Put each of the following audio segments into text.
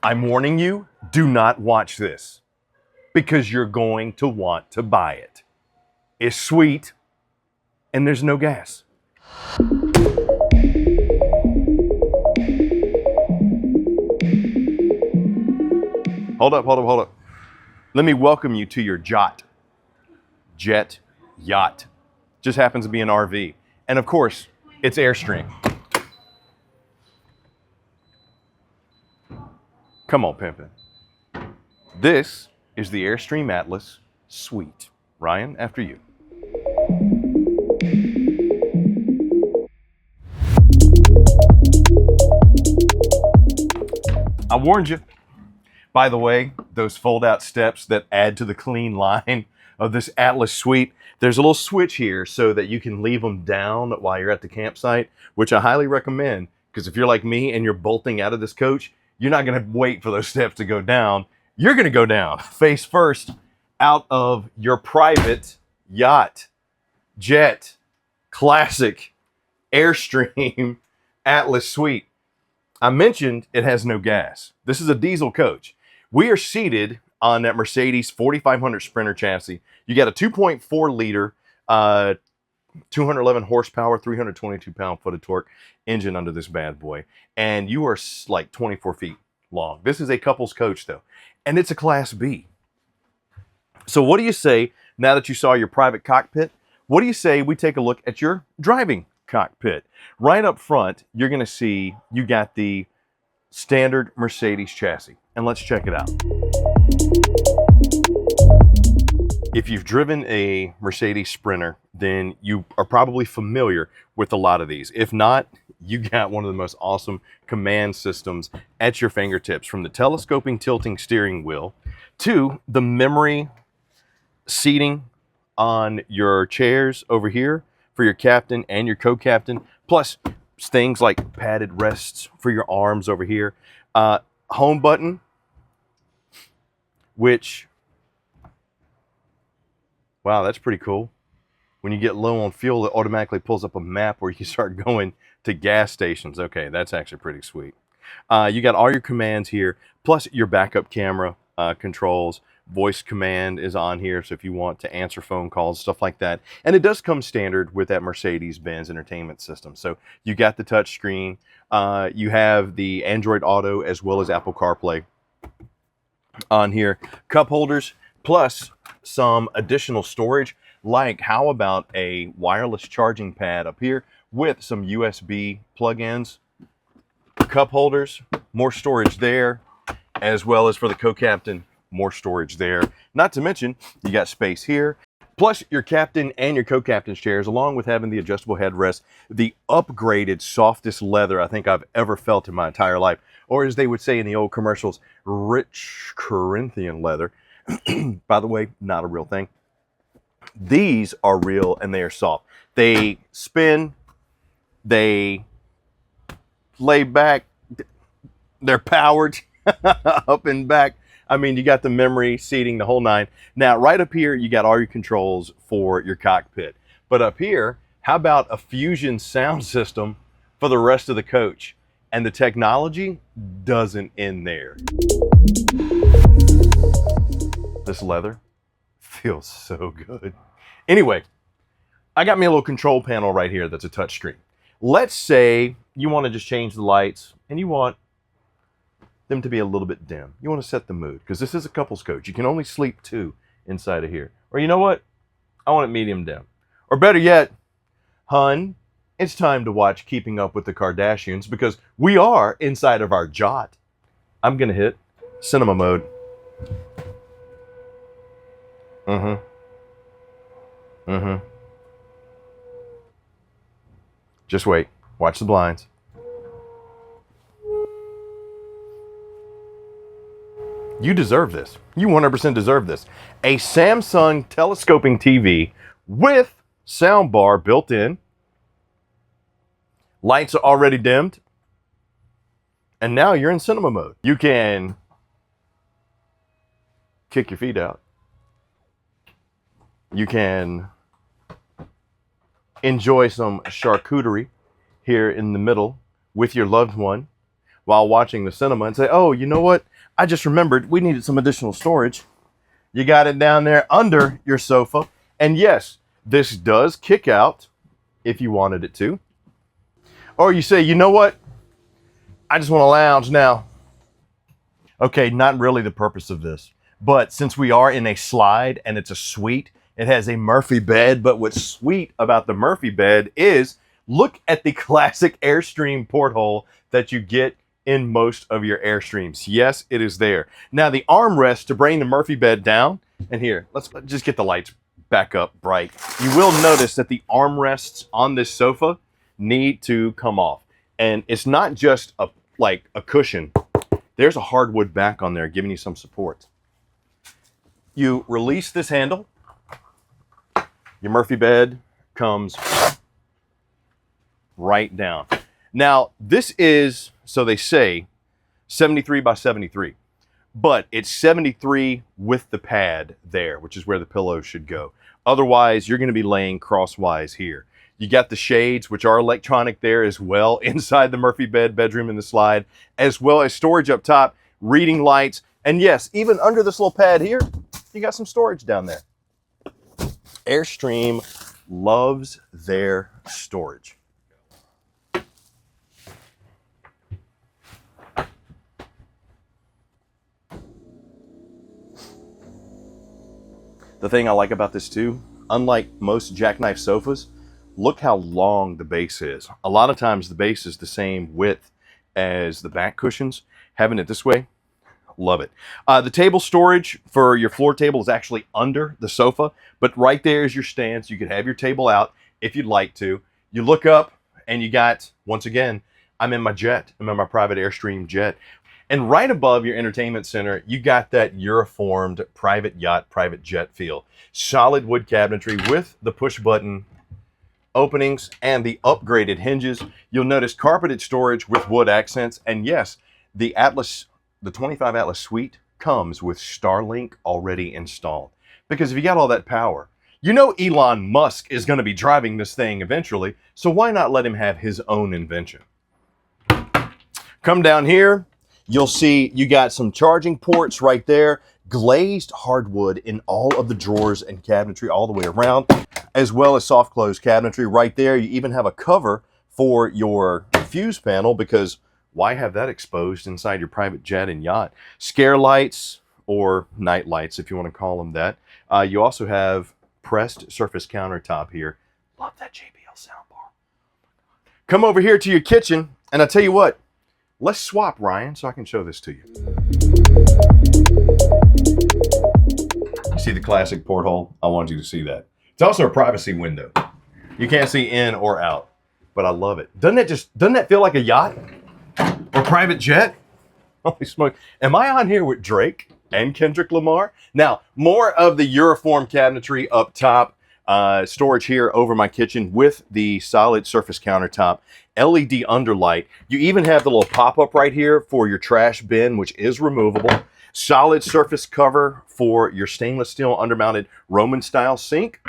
I'm warning you, do not watch this because you're going to want to buy it. It's sweet and there's no gas. Hold up. Let me welcome you to your yacht. Just happens to be an RV. And of course, it's Airstream. Come on, pimpin'. This is the Airstream Atlas Suite. Ryan, after you. I warned you. By the way, those fold-out steps that add to the clean line of this Atlas Suite, there's a little switch here so that you can leave them down while you're at the campsite, which I highly recommend, because if you're like me and you're bolting out of this coach, you're not going to wait for those steps to go down. You're going to go down face first out of your private yacht, jet, classic Airstream Atlas Suite. I mentioned it has no gas. This is a diesel coach. We are seated on that Mercedes 4500 Sprinter chassis. You got a 2.4 liter, 211 horsepower, 322 pound-foot of torque engine under this bad boy. And you are like 24 feet long. This is a couple's coach though. And it's a Class B. So what do you say, now that you saw your private cockpit, what do you say we take a look at your driving cockpit? Right up front, you're going to see you got the standard Mercedes chassis. And let's check it out. If you've driven a Mercedes Sprinter, then you are probably familiar with a lot of these. If not, you got one of the most awesome command systems at your fingertips, from the telescoping tilting steering wheel to the memory seating on your chairs over here for your captain and your co-captain, plus things like padded rests for your arms over here. Home button, which, wow, that's pretty cool. When you get low on fuel, it automatically pulls up a map where you start going to gas stations. Okay, that's actually pretty sweet. You got all your commands here, plus your backup camera controls. Voice command is on here, so if you want to answer phone calls, stuff like that. And it does come standard with that Mercedes-Benz entertainment system. So you got the touch screen. You have the Android Auto as well as Apple CarPlay on here. Cup holders, plus some additional storage, like how about a wireless charging pad up here with some USB plug-ins. Cup holders, more storage there, as well as for the co-captain, more storage there. Not to mention, you got space here, plus your captain and your co-captain's chairs, along with having the adjustable headrest, the upgraded softest leather I think I've ever felt in my entire life. Or as they would say in the old commercials, rich Corinthian leather. By the way, not a real thing. These are real and they are soft. They spin, they lay back, they're powered up and back. I mean, you got the memory seating, the whole nine. Now, right up here, you got all your controls for your cockpit. But up here, how about a Fusion sound system for the rest of the coach? And the technology doesn't end there. This leather feels so good. Anyway, I got me a little control panel right here that's a touch screen. Let's say you want to just change the lights and you want them to be a little bit dim. You want to set the mood, because this is a couple's coach. You can only sleep two inside of here. Or you know what? I want it medium dim. Or better yet, hun, it's time to watch Keeping Up with the Kardashians, because we are inside of our yacht. I'm going to hit cinema mode. Just wait. Watch the blinds. You deserve this. You 100% deserve this. A Samsung telescoping TV with soundbar built in. Lights are already dimmed. And now you're in cinema mode. You can kick your feet out. You can enjoy some charcuterie here in the middle with your loved one, while watching the cinema and say, oh, you know what? I just remembered we needed some additional storage. You got it down there under your sofa. And yes, this does kick out if you wanted it to. Or you say, you know what? I just want to lounge now. Okay, not really the purpose of this. But since we are in a slide and it's a suite, it has a Murphy bed. But what's sweet about the Murphy bed is look at the classic Airstream porthole that you get in most of your Airstreams. Yes, it is there. Now the armrest to bring the Murphy bed down, and here, let's just get the lights back up bright. You will notice that the armrests on this sofa need to come off. And it's not just like a cushion. There's a hardwood back on there giving you some support. You release this handle. Your Murphy bed comes right down. Now, this is, so they say, 73 by 73. But it's 73 with the pad there, which is where the pillows should go. Otherwise, you're going to be laying crosswise here. You got the shades, which are electronic there as well, inside the Murphy bed, bedroom in the slide, as well as storage up top, reading lights. And yes, even under this little pad here, you got some storage down there. Airstream loves their storage. The thing I like about this too, unlike most jackknife sofas, look how long the base is. A lot of times the base is the same width as the back cushions. Having it this way, love it. The table storage for your floor table is actually under the sofa, but right there is your stance. You could have your table out if you'd like to. You look up and you got, once again, I'm in my jet. I'm in my private Airstream jet. And right above your entertainment center, you got that Euroformed private yacht, private jet feel. Solid wood cabinetry with the push button openings and the upgraded hinges. You'll notice carpeted storage with wood accents. And yes, the 25 Atlas Suite comes with Starlink already installed. Because if you got all that power, you know Elon Musk is going to be driving this thing eventually. So why not let him have his own invention? Come down here. You'll see you got some charging ports right there, glazed hardwood in all of the drawers and cabinetry all the way around, as well as soft close cabinetry right there. You even have a cover for your fuse panel because why have that exposed inside your private jet and yacht? Scare lights or night lights, if you want to call them that. You also have pressed surface countertop here. Love that JBL soundbar. Come over here to your kitchen, and I'll tell you what, let's swap, Ryan, so I can show this to you. You see the classic porthole? I wanted you to see that. It's also a privacy window. You can't see in or out, but I love it. Doesn't that feel like a yacht or private jet? Holy smoke. Am I on here with Drake and Kendrick Lamar? Now, more of the Euroform cabinetry up top. Storage here over my kitchen with the solid surface countertop, LED underlight. You even have the little pop-up right here for your trash bin, which is removable. Solid surface cover for your stainless steel undermounted Roman style sink.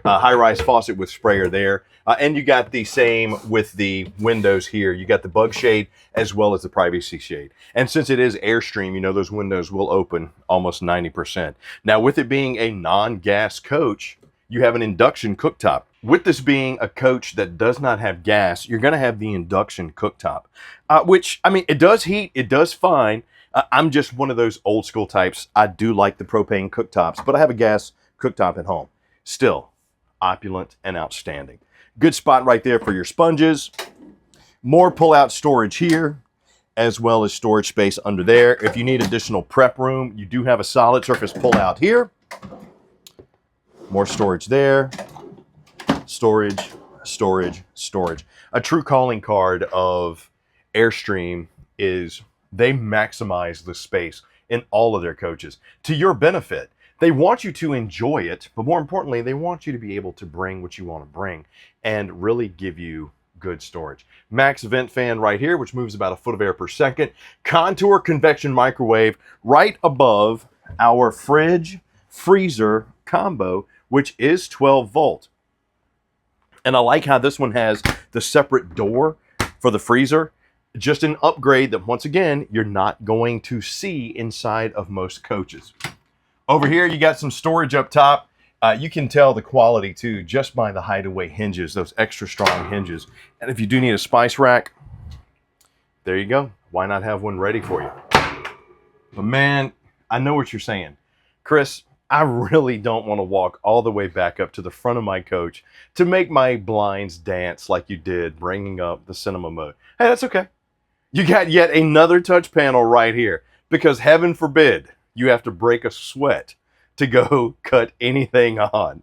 High-rise faucet with sprayer there. And you got the same with the windows here. You got the bug shade as well as the privacy shade. And since it is Airstream, you know those windows will open almost 90%. Now, with it being a non-gas coach, you have an induction cooktop. With this being a coach that does not have gas, you're going to have the induction cooktop, which, I mean, it does heat, it does fine. I'm just one of those old school types. I do like the propane cooktops, but I have a gas cooktop at home. Still, opulent and outstanding. Good spot right there for your sponges. More pull-out storage here, as well as storage space under there. If you need additional prep room, you do have a solid surface pull-out here. More storage there. Storage, storage, storage. A true calling card of Airstream is they maximize the space in all of their coaches to your benefit. They want you to enjoy it, but more importantly, they want you to be able to bring what you want to bring and really give you good storage. Max vent fan right here, which moves about a foot of air per second. Contour convection microwave right above our fridge freezer combo, which is 12 volt. And I like how this one has the separate door for the freezer. Just an upgrade that, once again, you're not going to see inside of most coaches. Over here, you got some storage up top. You can tell the quality too just by the hideaway hinges, those extra strong hinges. And if you do need a spice rack, there you go. Why not have one ready for you? But man, I know what you're saying. Chris, I really don't want to walk all the way back up to the front of my coach to make my blinds dance like you did, bringing up the cinema mode. Hey, that's okay. You got yet another touch panel right here, because heaven forbid you have to break a sweat to go cut anything on.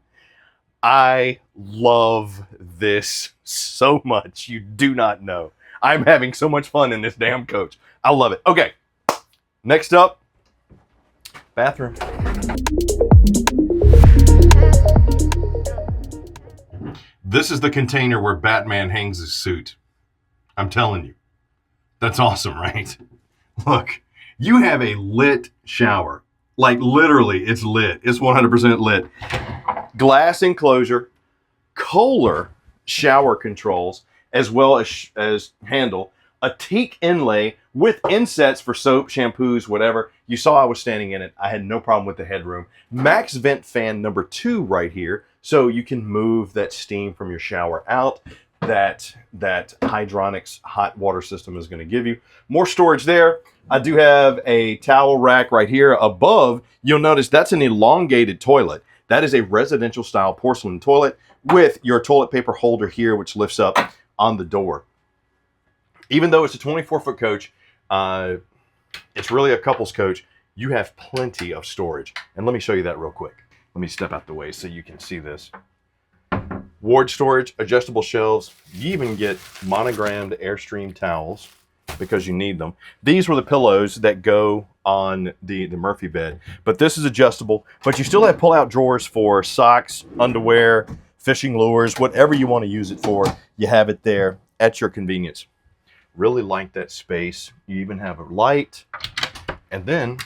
I love this so much. You do not know. I'm having so much fun in this damn coach. I love it. Okay, next up, bathroom. This is the container where Batman hangs his suit. I'm telling you. That's awesome, right? Look, you have a lit shower. Like literally, it's lit. It's 100% lit. Glass enclosure, Kohler shower controls, as well as handle, a teak inlay with insets for soap, shampoos, whatever. You saw I was standing in it. I had no problem with the headroom. Max vent fan number 2 right here, so you can move that steam from your shower out. That hydronics hot water system is going to give you. More storage there. I do have a towel rack right here above. You'll notice that's an elongated toilet. That is a residential style porcelain toilet with your toilet paper holder here, which lifts up on the door. Even though it's a 24-foot coach, it's really a couple's coach, you have plenty of storage. And let me show you that real quick. Let me step out the way so you can see this. Ward storage, adjustable shelves. You even get monogrammed Airstream towels because you need them. These were the pillows that go on the Murphy bed, but this is adjustable. But you still have pull-out drawers for socks, underwear, fishing lures, whatever you want to use it for. You have it there at your convenience. Really like that space. You even have a light. And then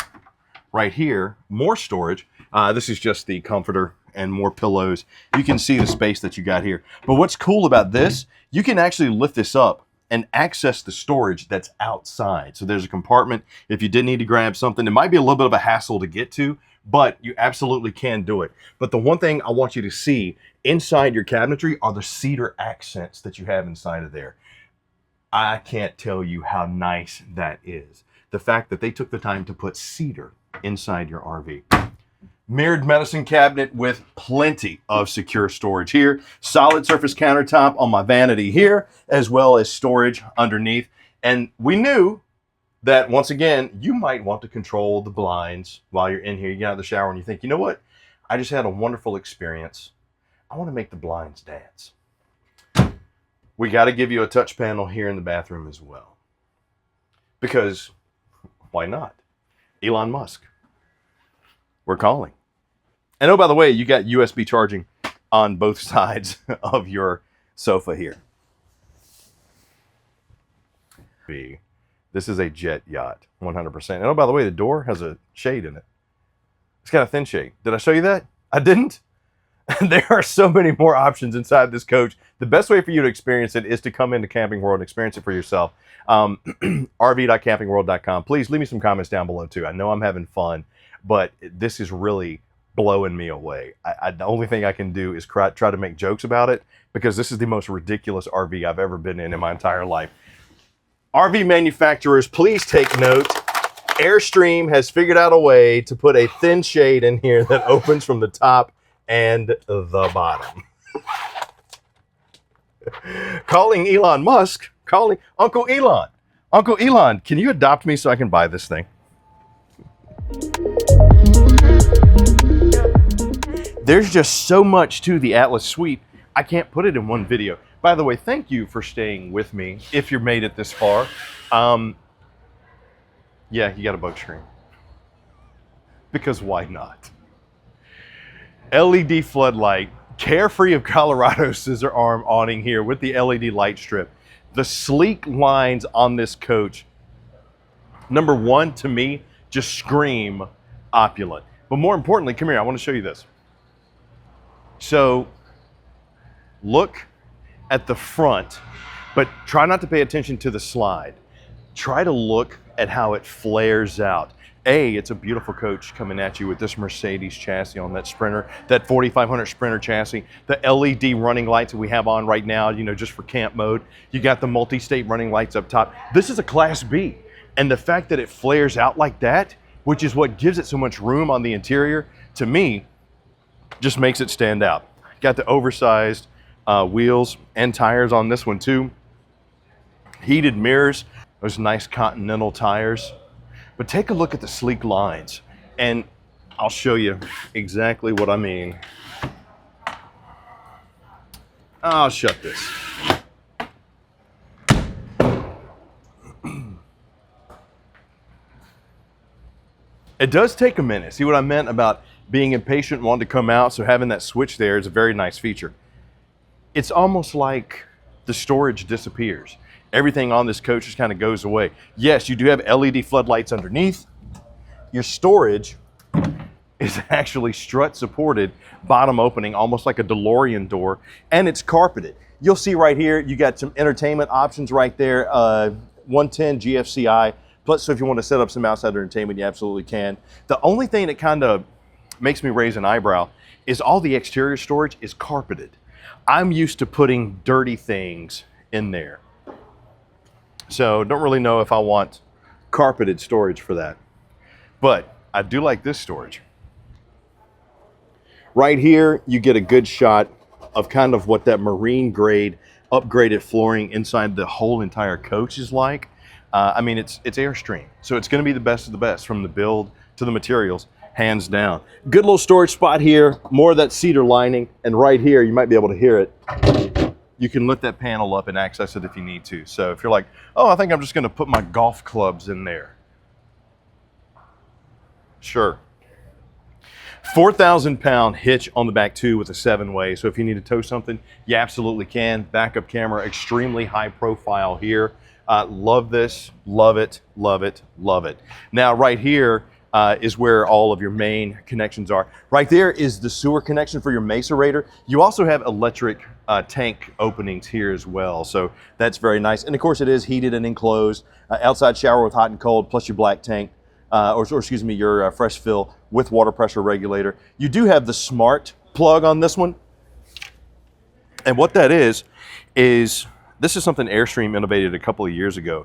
right here, more storage. This is just the comforter and more pillows. You can see the space that you got here. But what's cool about this, you can actually lift this up and access the storage that's outside. So there's a compartment if you did need to grab something. It might be a little bit of a hassle to get to, but you absolutely can do it. But the one thing I want you to see inside your cabinetry are the cedar accents that you have inside of there. I can't tell you how nice that is. The fact that they took the time to put cedar inside your RV. Mirrored medicine cabinet with plenty of secure storage here. Solid surface countertop on my vanity here, as well as storage underneath. And we knew that, once again, you might want to control the blinds while you're in here. You get out of the shower and you think, you know what? I just had a wonderful experience. I want to make the blinds dance. We got to give you a touch panel here in the bathroom as well. Because why not? Elon Musk. We're calling. And oh, by the way, you got USB charging on both sides of your sofa here. This is a jet yacht, 100%. And oh, by the way, the door has a shade in it. It's got a thin shade. Did I show you that? I didn't? There are so many more options inside this coach. The best way for you to experience it is to come into Camping World and experience it for yourself. rv.campingworld.com. Please leave me some comments down below too. I know I'm having fun, but this is really blowing me away. The only thing I can do is try to make jokes about it, because this is the most ridiculous RV I've ever been in my entire life. RV manufacturers, please take note. Airstream has figured out a way to put a thin shade in here that opens from the top and the bottom. Calling Elon Musk, calling Uncle Elon. Uncle Elon, can you adopt me so I can buy this thing? There's just so much to the Atlas Suite, I can't put it in one video. By the way, thank you for staying with me if you've made it this far. Yeah, you got a bug screen. Because why not? LED floodlight, Carefree of Colorado scissor arm awning here with the LED light strip. The sleek lines on this coach, number one, to me, just scream opulent. But more importantly, come here, I want to show you this. So look at the front, but try not to pay attention to the slide. try to look at how it flares out. It's a beautiful coach coming at you with this Mercedes chassis on that Sprinter, that 4500 Sprinter chassis, the LED running lights that we have on right now, you know, just for camp mode. You got the multi-state running lights up top. This is a Class B, and the fact that it flares out like that, which is what gives it so much room on the interior, to me, just makes it stand out. Got the oversized wheels and tires on this one too. Heated mirrors, those nice Continental tires. But take a look at the sleek lines, and I'll show you exactly what I mean. I'll shut this. It does take a minute. See what I meant about being impatient and wanting to come out? So having that switch there is a very nice feature. It's almost like the storage disappears. Everything on this coach just kind of goes away. Yes, you do have LED floodlights underneath. Your storage is actually strut supported, bottom opening, almost like a DeLorean door, and it's carpeted. You'll see right here, you got some entertainment options right there, 110 GFCI, plus so if you want to set up some outside entertainment, you absolutely can. The only thing that kind of makes me raise an eyebrow is all the exterior storage is carpeted. I'm used to putting dirty things in there. So don't really know if I want carpeted storage for that. But I do like this storage. Right here, you get a good shot of kind of what that marine grade upgraded flooring inside the whole entire coach is like. I mean, it's Airstream. So it's gonna be the best of the best from the build to the materials, hands down. Good little storage spot here, more of that cedar lining. And right here, you might be able to hear it. You can lift that panel up and access it if you need to. So if you're like, oh, I think I'm just gonna put my golf clubs in there. Sure. 4,000-pound hitch on the back too with a 7-way. So if you need to tow something, you absolutely can. Backup camera, extremely high profile here. Love this, love it, love it, love it. Now right here is where all of your main connections are. Right there is the sewer connection for your macerator. You also have electric tank openings here as well. So that's very nice. And of course it is heated and enclosed. Outside shower with hot and cold, plus your black tank, or excuse me, your fresh fill with water pressure regulator. You do have the smart plug on this one. And what that is this is something Airstream innovated a couple of years ago.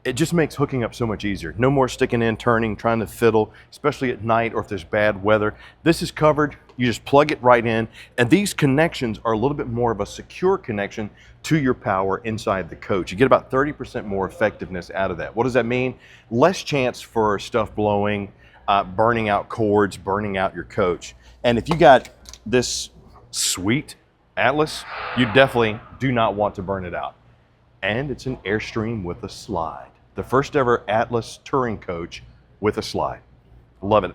It just makes hooking up so much easier. No more sticking in, turning, trying to fiddle, especially at night or if there's bad weather. This is covered, you just plug it right in, and these connections are a little bit more of a secure connection to your power inside the coach. You get about 30% more effectiveness out of that. What does that mean? Less chance for stuff blowing, burning out cords, burning out your coach. And if you got this sweet Atlas, you definitely do not want to burn it out. And it's an Airstream with a slide. The first ever Atlas touring coach with a slide. Love it.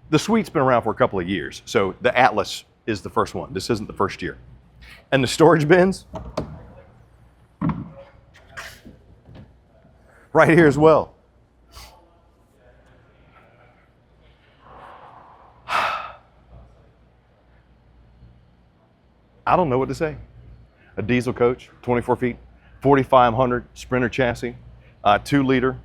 The Suite's been around for a couple of years, so the Atlas is the first one. This isn't the first year. And the storage bins, right here as well. I don't know what to say. A diesel coach, 24 feet, 4,500 Sprinter chassis, 2-liter,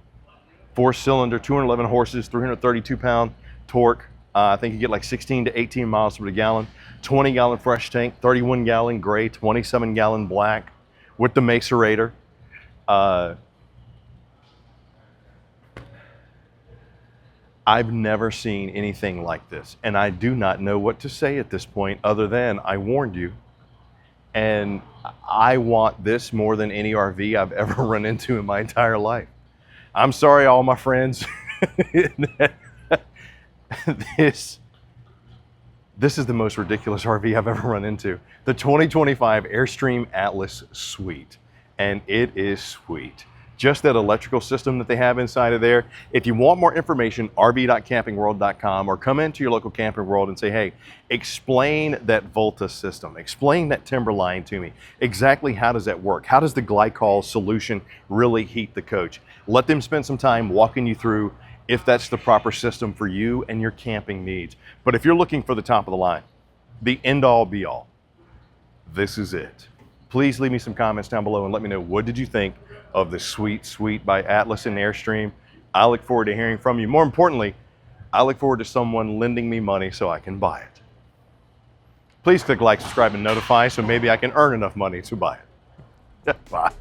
4-cylinder, 211 horses, 332-pound torque. I think you get like 16 to 18 miles per gallon, 20-gallon fresh tank, 31-gallon gray, 27-gallon black with the macerator. I've never seen anything like this, and I do not know what to say at this point other than I warned you. And I want this more than any RV I've ever run into in my entire life. I'm sorry, all my friends. This is the most ridiculous RV I've ever run into. The 2025 Airstream Atlas Suite, and it is sweet. Just that electrical system that they have inside of there. If you want more information, rv.campingworld.com, or come into your local Camping World and say, hey, explain that Volta system. Explain that Timberline to me. Exactly how does that work? How does the glycol solution really heat the coach? Let them spend some time walking you through if that's the proper system for you and your camping needs. But if you're looking for the top of the line, the end all be all, this is it. Please leave me some comments down below and let me know, what did you think of the Sweet Suite by Atlas and Airstream. I look forward to hearing from you. More importantly, I look forward to someone lending me money so I can buy it. Please click like, subscribe, and notify so maybe I can earn enough money to buy it. Bye.